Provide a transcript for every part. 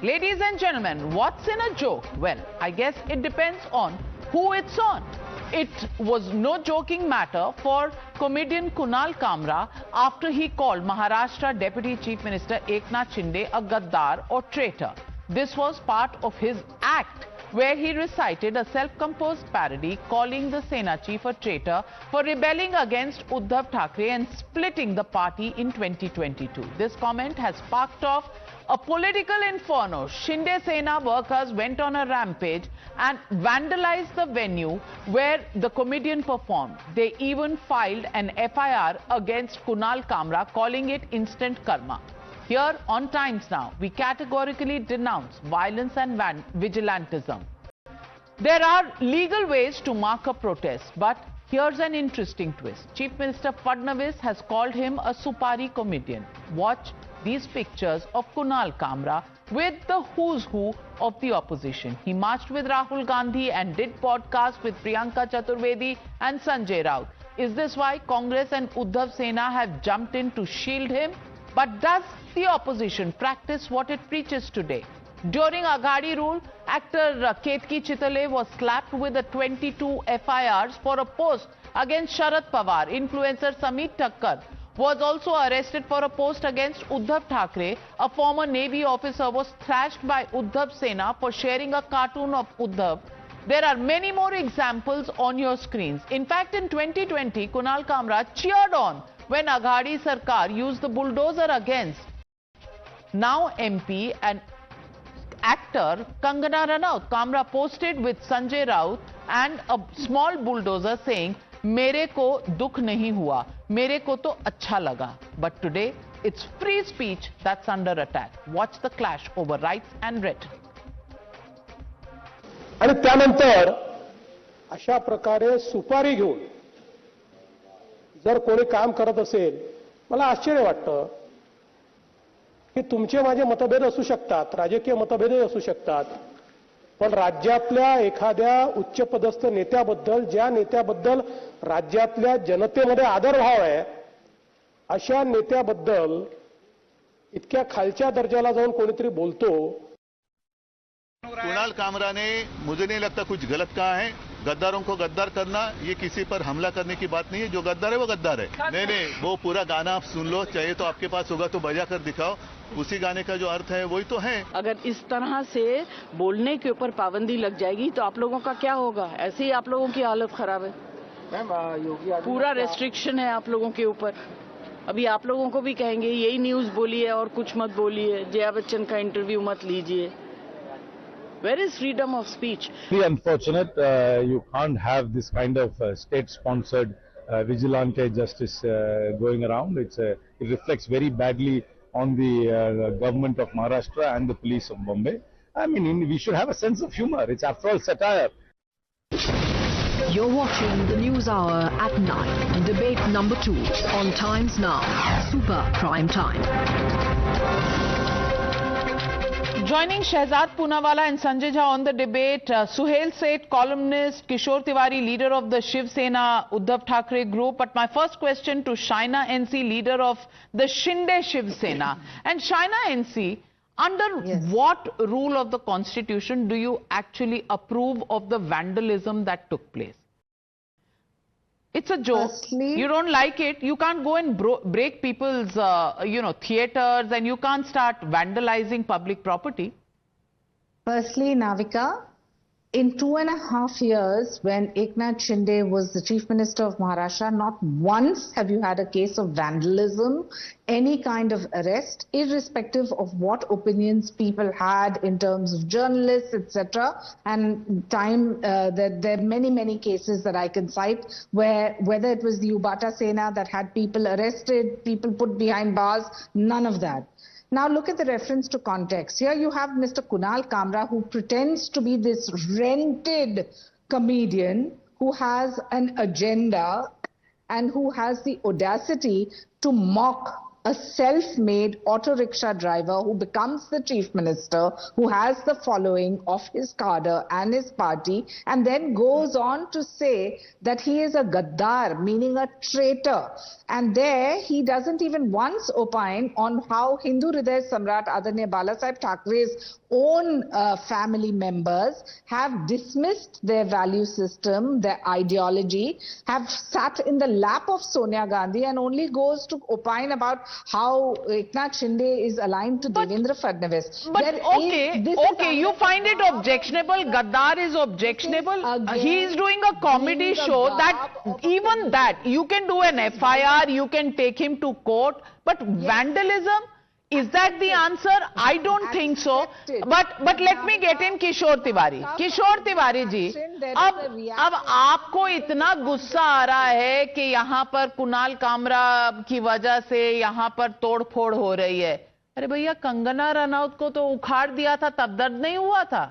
Ladies and gentlemen, what's in a joke? Well, I guess it depends on who it's on. It was no joking matter for comedian Kunal Kamra after he called Maharashtra Deputy Chief Minister Eknath Shinde a Gaddar or traitor. This was part of his act, where he recited a self-composed parody calling the Sena chief a traitor for rebelling against Uddhav Thackeray and splitting the party in 2022. This comment has sparked off a political inferno. Shinde Sena workers went on a rampage and vandalized the venue where the comedian performed. They even filed an FIR against Kunal Kamra, calling it instant karma. Here on Times Now, we categorically denounce violence and vigilantism. There are legal ways to mark a protest, but here's an interesting twist. Chief Minister Fadnavis has called him a supari comedian. Watch these pictures of Kunal Kamra with the who's who of the opposition. He marched with Rahul Gandhi and did podcasts with Priyanka Chaturvedi and Sanjay Raut. Is this why Congress and Uddhav Sena have jumped in to shield him? But does the opposition practice what it preaches today? During Aghadi rule, actor Ketki Chitale was slapped with the 22 FIRs for a post against Sharad Pawar. Influencer Samit Thakkar was also arrested for a post against Uddhav Thackeray. A former Navy officer was thrashed by Uddhav Sena for sharing a cartoon of Uddhav. There are many more examples on your screens. In fact, in 2020, Kunal Kamra cheered on when Aghadi Sarkar used the bulldozer against now MP and actor Kangana Ranaut. Kamra posted with Sanjay Raut and a small bulldozer saying, "Mere ko dukh nahi hua, mere ko to acha laga." But today, it's free speech that's under attack. Watch the clash over rights and rhetoric. आणि त्यानंतर अशा प्रकारे सुपारी घेऊन जर कोणी काम करत असेल, मला आश्चर्य वाटतं की तुमचे माझे मतभेद असू शकतात, राजकीय मतभेदही असू शकतात, पण राज्यातल्या एखाद्या उच्चपदस्थ नेत्याबद्दल, ज्या नेत्याबद्दल राज्यातल्या जनतेमध्ये आदरभाव आहे, अशा नेत्याबद्दल इतक्या खालच्या दर्जाला जाऊन कोणीतरी बोलतो. कुणाल कामरा ने मुझे नहीं लगता कुछ गलत कहा है. गद्दारों को गद्दार करना ये किसी पर हमला करने की बात नहीं है. जो गद्दार है वो गद्दार है. नहीं, वो पूरा गाना आप सुन लो, चाहिए तो आपके पास होगा तो बजा कर दिखाओ. उसी गाने का जो अर्थ है वही तो है. अगर इस तरह से बोलने के ऊपर पाबंदी लग जाएगी तो आप लोगों का क्या होगा? ऐसे ही आप लोगों की हालत खराब है. पूरा रेस्ट्रिक्शन है आप लोगों के ऊपर. अभी आप लोगों को भी कहेंगे यही न्यूज बोलिए और कुछ मत बोलिए, जया बच्चन का इंटरव्यू मत लीजिए. Where is freedom of speech? Very unfortunate. You can't have this kind of state-sponsored vigilante justice going around. It reflects very badly on the government of Maharashtra and the police of Bombay. I mean, we should have a sense of humor. It's after all satire. You're watching the News Hour at 9, debate number 2 on Times Now, Super Prime Time. Joining Shehzad Poonawalla and Sanjay Jha on the debate, Suhail Seth, columnist, Kishore Tiwari, leader of the Shiv Sena Uddhav Thackeray group. But my first question to Shaina NC, leader of the Shinde Shiv Sena. And Shaina NC, under what rule of the constitution do you actually approve of the vandalism that took place? It's a joke. Firstly, you don't like it. You can't go and break people's, theaters, and you can't start vandalizing public property. Firstly, Navika, in 2.5 years, when Eknath Shinde was the Chief Minister of Maharashtra, not once have you had a case of vandalism, any kind of arrest, irrespective of what opinions people had in terms of journalists, etc. And there are many cases that I can cite where whether it was the Ubata Sena that had people arrested, people put behind bars, none of that. Now look at the reference to context. Here you have Mr. Kunal Kamra, who pretends to be this rented comedian who has an agenda and who has the audacity to mock a self-made auto rickshaw driver who becomes the chief minister, who has the following of his cadre and his party, and then goes on to say that he is a Gaddar, meaning a traitor. And there he doesn't even once opine on how Hindu Hriday Samrat Adanya Balasaheb Thackeray's own family members have dismissed their value system, their ideology, have sat in the lap of Sonia Gandhi, and only goes to opine about how Eknath Shinde is aligned to Devendra Fadnavis. But okay, you find it objectionable. Gaddar is objectionable. He is doing a comedy show that even that you can do an FIR, you can take him to court, but vandalism, is that the answer? I don't think so. But let me get in Kishore Tiwari. Kishore Tiwari ji, अब आपको इतना गुस्सा आ रहा है कि यहाँ पर कुणाल कामरा की वजह से यहाँ पर तोड़फोड़ हो रही है। अरे भैया, कंगना रनौत को तो उखाड़ दिया था, तब दर्द नहीं हुआ था?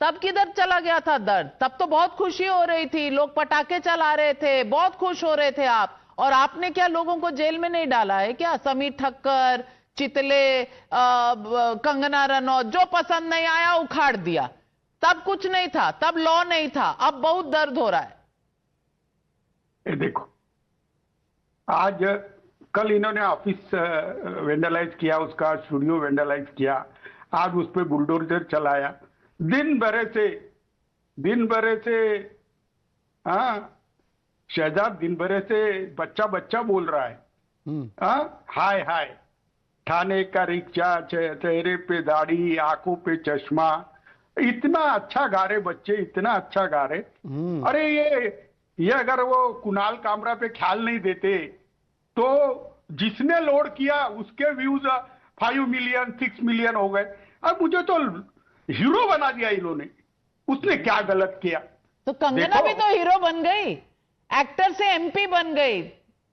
तब किधर चला गया था दर्द? तब तो बहुत खुशी हो रही थी, लोग पटाखे चला रहे थे, बहुत खुश हो रहे थे आप। और आपने क्या लोगों को जेल में नहीं डाला है क्या? समीर ठक्कर, चितले, कंगना रनौत, जो पसंद नहीं आया उखाड़ दिया। तब कुछ नहीं था, तब लॉ नहीं था, अब बहुत दर्द हो रहा है। देखो, आज कल इन्होंने ऑफिस वेंडलाइज किया, उसका स्टूडियो वेंडलाइज किया, आज उस पर बुलडोजर चलाया। दिन भरे से हाँ, शहजाद दिन भरे से बच्चा बोल रहा है। हाय हाय, थाने का रिक्शा, चेहरे पे दाढ़ी, आंखों पे चश्मा, इतना अच्छा गा रहे बच्चे, इतना अच्छा गा रहे। अरे ये अगर वो कुणाल कामरा पे ख्याल नहीं देते तो जिसने लोड किया उसके व्यूज 5 मिलियन 6 मिलियन हो गए। अब मुझे तो हीरो बना दिया इन्होंने। उसने क्या गलत किया? तो कंगना भी तो हीरो बन गई, एक्टर से MP बन गई,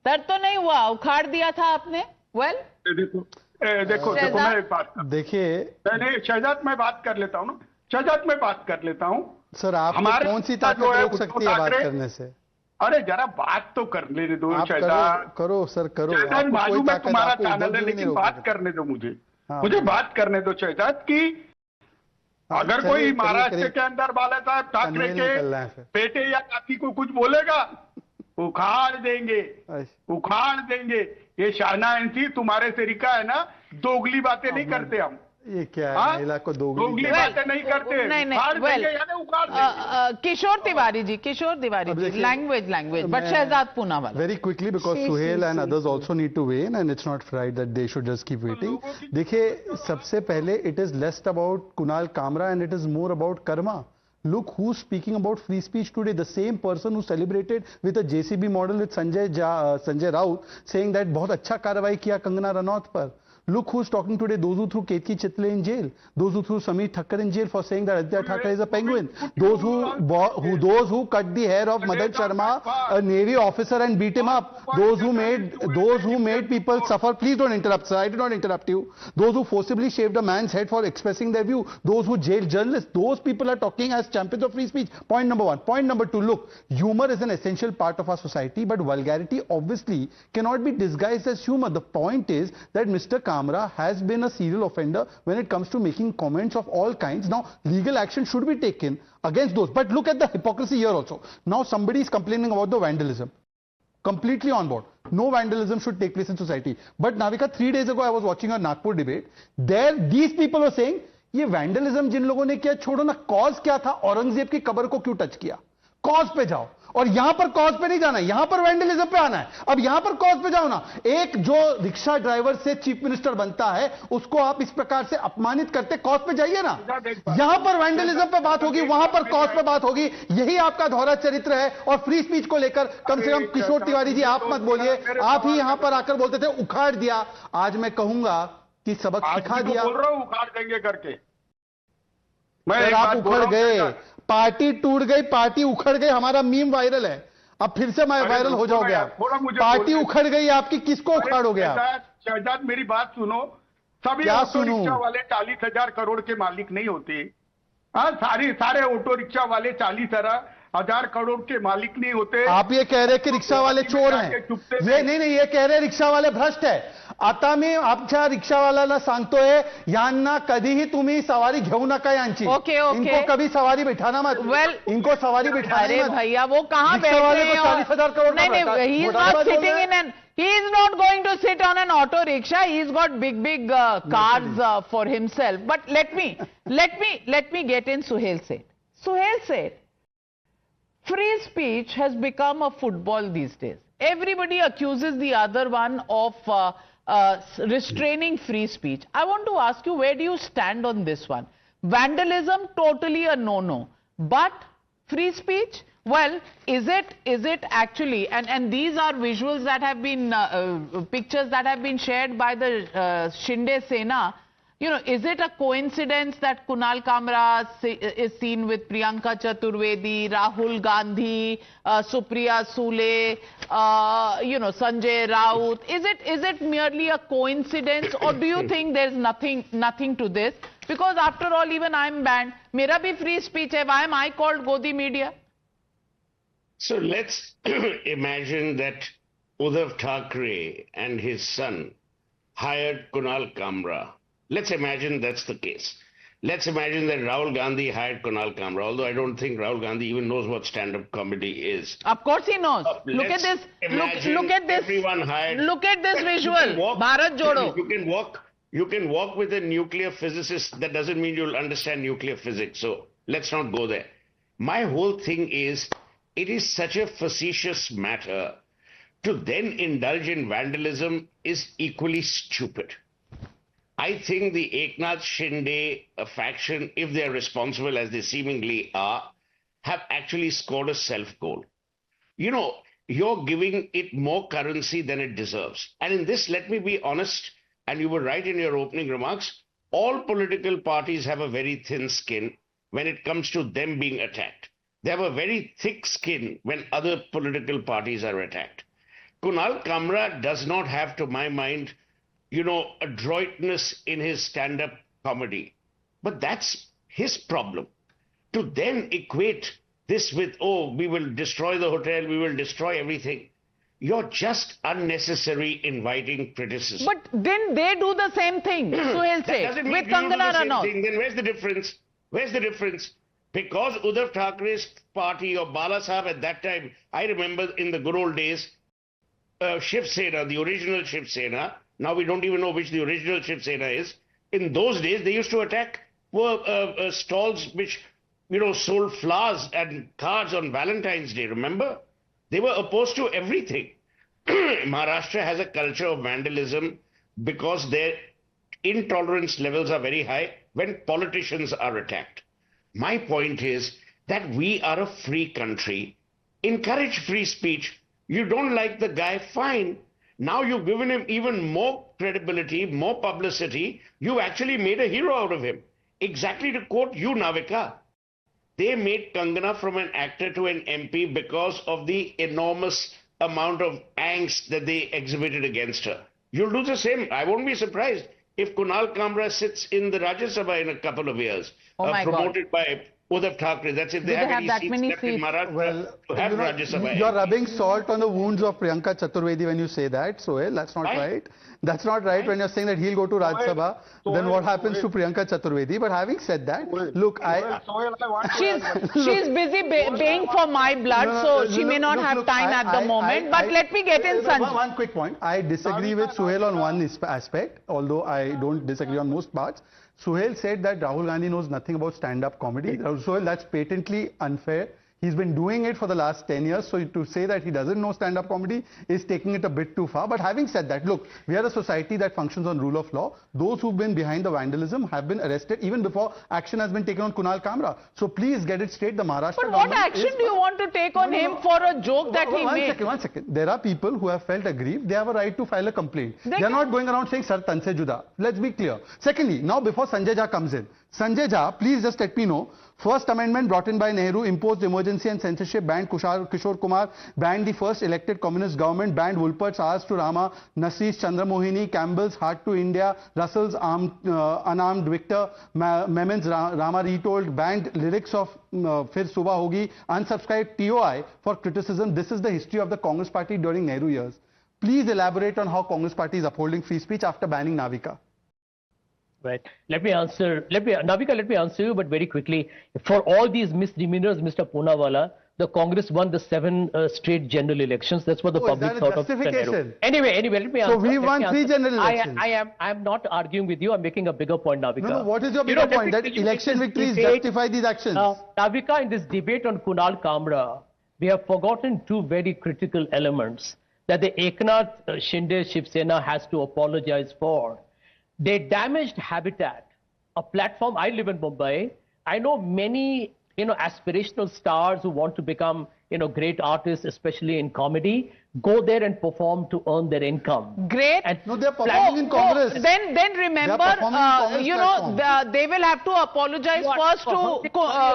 दर्द तो नहीं हुआ? उखाड़ दिया था आपने। देखो मैं एक बात, देखिए नहीं शहजाद, मैं बात कर लेता हूँ ना, शहजाद मैं बात कर लेता हूँ। सर, आप कौन सी ताकत रोक सकती है बात करने से? अरे जरा बात तो करने दो शहजाद। करो सर, करो। मालूम है तुम्हारा चैनल है, लेकिन बात करने दो मुझे। मुझे बात करने दो शहजाद की अगर कोई महाराष्ट्र के अंदर बाला साहब ठाकरे के बेटे या नाती को कुछ बोलेगा, उखाड़ देंगे। ये शाहना एनसी तुम्हारे से रिका है ना, दोगली बातें नहीं करते हम। ये क्या है? महिला को दोगली बातें नहीं करते। Kishore Tiwari ji, language, but Shehzad Poonawalla. Very quickly, because Suhel and others also need to when and it's not right that they should just keep waiting. देखिए, सबसे पहले it is less about Kunal Kamra and it is more about karma. Look who's speaking about free speech today. The same person who celebrated with a JCB model with Sanjay Raut, saying that बहुत अच्छा कार्रवाई किया कंगना रनौत पर. Look who's talking today. Those who threw Ketki Chitle in jail. Those who threw Sameer Thakkar in jail for saying that Aditya Thackeray is a penguin. Those who cut the hair of Madan Sharma, a Navy officer, and beat him up. Those who made people suffer. Please don't interrupt, sir. I did not interrupt you. Those who forcibly shaved a man's head for expressing their view. Those who jailed journalists. Those people are talking as champions of free speech. Point number one. Point number two. Look, humor is an essential part of our society, but vulgarity obviously cannot be disguised as humor. The point is that Mr. Kamra has been a serial offender when it comes to making comments of all kinds. Now, legal action should be taken against those. But look at the hypocrisy here also. Now, somebody is complaining about the vandalism. Completely on board. No vandalism should take place in society. But Navika, 3 days ago, I was watching a Nagpur debate. There, these people were saying, ये vandalism जिन लोगों ने किया, छोड़ो ना, cause क्या था? औरंगजेब की कब्र को क्यों टच किया? कॉज पे जाओ. और यहां पर कॉज पे नहीं जाना है, यहां पर वैंडलिज्म पे आना है. अब यहां पर कॉज पे जाओ ना. एक जो रिक्शा ड्राइवर से चीफ मिनिस्टर बनता है, उसको आप इस प्रकार से अपमानित करते, कॉज पे जाइए ना. यहां पर वैंडलिज्म पे बात होगी, वहां पर कॉज पे बात होगी. यही आपका दोहरा चरित्र है. और फ्री स्पीच को लेकर कम से कम किशोर तिवारी जी आप मत बोलिए. आप ही यहां पर आकर बोलते थे उखाड़ दिया. आज मैं कहूंगा कि सबक सिखा दिया. बोल रहा हूं उखाड़ देंगे करके. आप उखड़ गए, पार्टी टूट गई, पार्टी उखड़ गई. हमारा मीम वायरल है. अब फिर से मैं वायरल हो जाओगे आप. पार्टी उखड़ गई आपकी, किसको उखाड़ोगे आप? शहजाद मेरी बात सुनो. सभी ऑटो रिक्शा वाले 40,000 करोड़ के मालिक नहीं होते. सारे ऑटो रिक्शा वाले 40,000 1000 करोड़ के मालिक नहीं होते। आप ये कह रहे हैं कि रिक्शा वाले चोर हैं, ये नहीं, ये कह रहे रिक्शा वाले भ्रष्ट है। आता मी आमच्या रिक्षावाल्याला सांगतोय, यांना कधीही तुम्ही सवारी घेऊ नका यांची। इनको कभी सवारी बिठाना मत। इनको सवारी बिठाना मत। अरे भैया वो कहाँ बैठ रहे हैं? 40,000 करोड़ नहीं, he is not sitting in an, he is not going to sit on an auto rickshaw. He's got big cars for himself. But let me get in Suhail Seth. Suhail Seth, free speech has become a football these days. Everybody accuses the other one of restraining free speech. I want to ask you, where do you stand on this one? Vandalism, totally a no-no. But free speech? Well, is it actually, and these are visuals that have been, pictures that have been shared by the Shiv Sena. You know, is it a coincidence that Kunal Kamra is seen with Priyanka Chaturvedi, Rahul Gandhi, Supriya Sule, you know, Sanjay Raut? Is it merely a coincidence, or do you think there's nothing to this? Because after all, even I'm banned. Mera bhi free speech hai. Why am I called Godi media? So let's imagine that Uddhav Thackeray and his son hired Kunal Kamra. Let's imagine that's the case. Let's imagine that Rahul Gandhi hired Kunal Kamra, although I don't think Rahul Gandhi even knows what stand-up comedy is. Of course he knows. Look at this. Look at this. Everyone hired. Look at this visual. Bharat Jodo. You can walk with a nuclear physicist. That doesn't mean you'll understand nuclear physics. So let's not go there. My whole thing is, it is such a facetious matter. To then indulge in vandalism is equally stupid. I think the Eknath Shinde faction, if they are responsible as they seemingly are, have actually scored a self-goal. You know, you're giving it more currency than it deserves. And in this, let me be honest, and you were right in your opening remarks, all political parties have a very thin skin when it comes to them being attacked. They have a very thick skin when other political parties are attacked. Kunal Kamra does not have, to my mind, you know, adroitness in his stand-up comedy. But that's his problem. To then equate this with, oh, we will destroy the hotel, we will destroy everything. You're just unnecessary inviting criticism. But didn't they do the same thing, Suhail Seth, with Kangana Ranaut? Then where's the difference? Where's the difference? Because Uddhav Thackeray's party or Bala Sahib at that time, I remember in the good old days, Shiv Sena, the original Shiv Sena, now we don't even know which the original Shiv Sena is. In those days, they used to attack stalls which, you know, sold flowers and cards on Valentine's Day, remember? They were opposed to everything. Maharashtra has a culture of vandalism because their intolerance levels are very high when politicians are attacked. My point is that we are a free country. Encourage free speech. You don't like the guy, fine. Now you've given him even more credibility, more publicity. You actually made a hero out of him. Exactly to quote you, Navika. They made Kangana from an actor to an MP because of the enormous amount of angst that they exhibited against her. You'll do the same. I won't be surprised if Kunal Kamra sits in the Rajya Sabha in a couple of years, promoted by Uddhav Thackeray. That's if they have any seats left in Maharashtra to have Rajya Sabha. You're rubbing salt on the wounds of Priyanka Chaturvedi when you say that, Sohail. That's not right. That's not right when you're saying that he'll go to Rajya Sabha. Then what happens to Priyanka Chaturvedi? But having said that, look, she's busy baying for my blood, so she may not have time at the moment. But let me get in Sanjay. One quick point. I disagree with Suhail on one aspect, although I don't disagree on most parts. Suhail said that Rahul Gandhi knows nothing about stand-up comedy. Suhail, that's patently unfair. He's been doing it for the last 10 years, so to say that he doesn't know stand-up comedy is taking it a bit too far. But having said that, look, we are a society that functions on rule of law. Those who've been behind the vandalism have been arrested even before action has been taken on Kunal Kamra. So please get it straight, the Maharashtra But what action do you want to take on him for a joke that he made? One second. There are people who have felt aggrieved. They have a right to file a complaint. They're not going around saying, Sir, tan se juda. Let's be clear. Secondly, now before Sanjay Jha comes in, Sanjay Jha, please just let me know. First amendment brought in by Nehru imposed emergency and censorship, banned Kishore Kumar, banned the first elected communist government, banned Wolpert's Hours to Rama, Nasir's Chandramohini, Campbell's Heart to India, Russell's Unarmed Victor, Memon's Rama Retold, banned lyrics of Fir Subah Hogi, unsubscribed TOI for criticism. This is the history of the Congress party during Nehru years. Please elaborate on how Congress party is upholding free speech after banning Navika. Right. Let me answer you, but very quickly. For all these misdemeanors, Mr. Poonawalla, the Congress won the 7 straight general elections. That's what the public thought of Mr. Nehru. Anyway, let me answer. So we won 3 general elections. I am not arguing with you. I'm making a bigger point, Navika. No, what is your bigger point? That election victories justify these actions. Navika, in this debate on Kunal Kamra, we have forgotten 2 very critical elements that the Eknath Shinde Shiv Sena has to apologize for. They damaged Habitat, a platform. I live in Mumbai. I know many, aspirational stars who want to become, great artists, especially in comedy, go there and perform to earn their income. Great. And no, they're performing in Congress. Then remember, they will have to apologize first to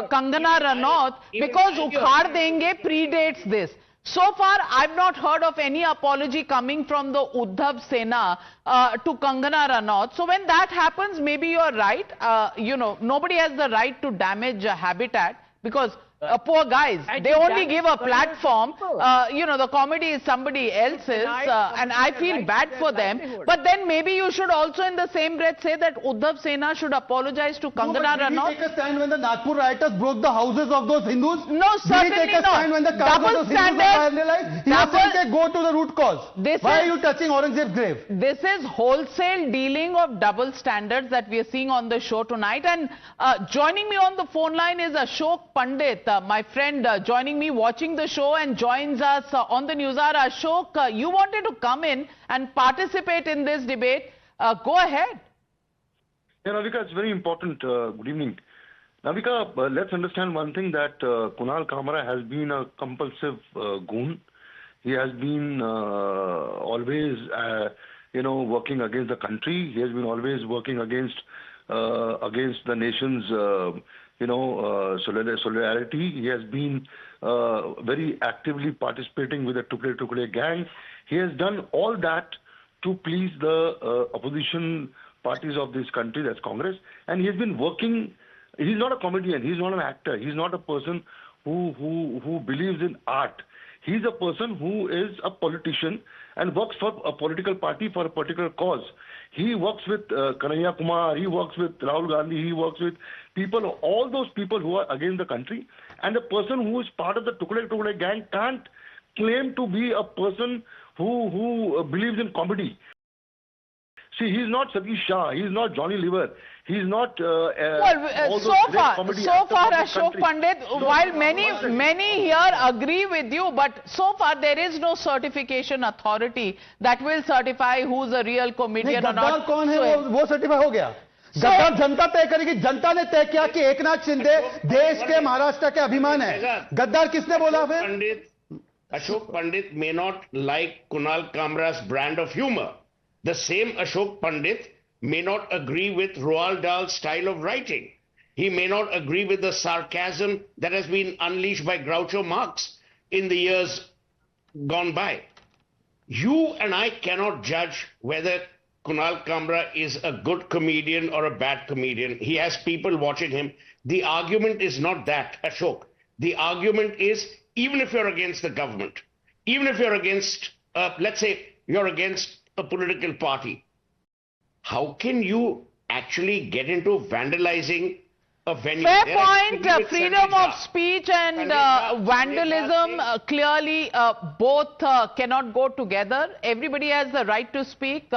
Kangana Ranaut because Ukhad Denge predates this. So far, I've not heard of any apology coming from the Uddhav Sena to Kangana Ranaut. So when that happens, maybe you're right. Nobody has the right to damage Habitat because poor guys, they only give a platform. The comedy is somebody else's and I feel bad for them. But then maybe you should also in the same breath say that Uddhav Sena should apologize to Kangana Ranaut. Did he take a stand when the Nagpur rioters broke the houses of those Hindus? No, certainly not. Did he take a stand when the cars of those Hindus were vandalized? He was saying, go to the root cause. Why are you touching Aurangzeb's grave? This is wholesale dealing of double standards that we are seeing on the show tonight. And joining me on the phone line is Ashok Pandit, my friend joining me watching the show and joins us on the news hour. Ashok, you wanted to come in and participate in this debate. Go ahead. Yeah, Navika, it's very important. Good evening. Navika, let's understand one thing that Kunal Kamra has been a compulsive goon. He has been always, working against the country. He has been always working against the nation's solidarity. He has been very actively participating with the Tukde gang. He has done all that to please the opposition parties of this country, that's Congress. And he has been working. He's not a comedian. He's not an actor. He's not a person who believes in art. He's a person who is a politician and works for a political party for a particular cause. He works with Kanhaiya Kumar, he works with Rahul Gandhi, he works with people, all those people who are against the country. And the person who is part of the Tukde gang can't claim to be a person who believes in comedy. See, he's not Satish Shah, he's not Johnny Lever, he's not so far Ashok Pandit, while many here agree with you, but so far there is no certification authority that will certify who's a real comedian or not. कौन है वो certify हो गया? गद्दार जनता तय करेगी. जनता ने तय किया कि एकनाथ शिंदे देश के महाराष्ट्र के अभिमान है. गद्दार किसने बोला फिर? Ashok Pandit may not like Kunal Kamra's brand of humor. The same Ashok Pandit may not agree with Roald Dahl's style of writing. He may not agree with the sarcasm that has been unleashed by Groucho Marx in the years gone by. You and I cannot judge whether Kunal Kamra is a good comedian or a bad comedian. He has people watching him. The argument is not that, Ashok. The argument is, even if you're against the government, even if you're against, let's say you're against a political party, how can you actually get into vandalizing a venue? Fair point. Freedom of speech and vandalism clearly both cannot go together. Everybody has the right to speak.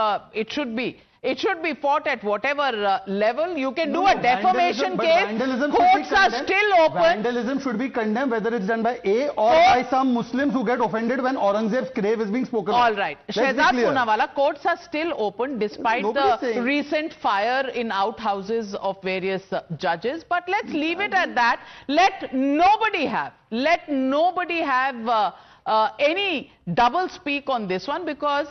It should be fought at whatever level. You can do a defamation case. Courts are still open. Vandalism should be condemned whether it's done by A or by some Muslims who get offended when Aurangzeb's grave is being spoken of. All right. Shehzad Poonawalla, courts are still open despite the recent fire in outhouses of various judges. But let's leave it at that. Let nobody have any double speak on this one, because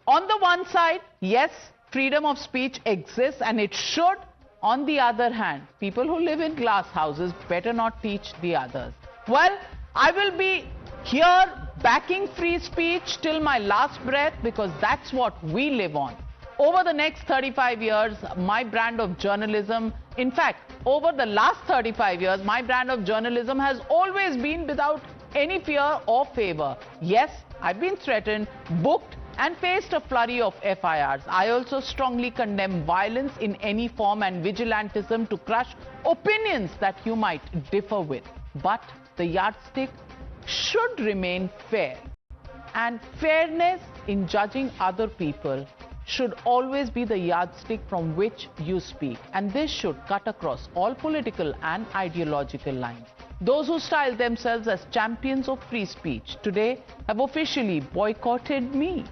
on the one side, yes, freedom of speech exists and it should On the other hand, people who live in glass houses better not teach the others. Well, I will be here backing free speech till my last breath because that's what we live on. Over the next 35 years, my brand of journalism, in fact, over the last 35 years, my brand of journalism has always been without any fear or favor. Yes, I've been threatened, booked, and faced a flurry of FIRs. I also strongly condemn violence in any form and vigilantism to crush opinions that you might differ with. But the yardstick should remain fair. And fairness in judging other people should always be the yardstick from which you speak. And this should cut across all political and ideological lines. Those who style themselves as champions of free speech today have officially boycotted me.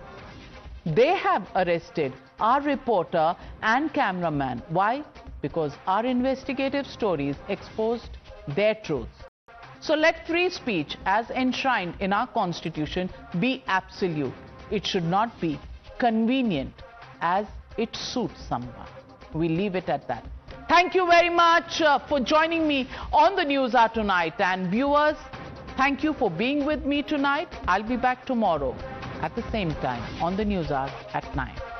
They have arrested our reporter and cameraman. Why? Because our investigative stories exposed their truths. So let free speech, as enshrined in our constitution, be absolute. It should not be convenient as it suits someone. We leave it at that. Thank you very much for joining me on the News Hour tonight. And viewers, thank you for being with me tonight. I'll be back tomorrow at the same time on the News Hour at 9.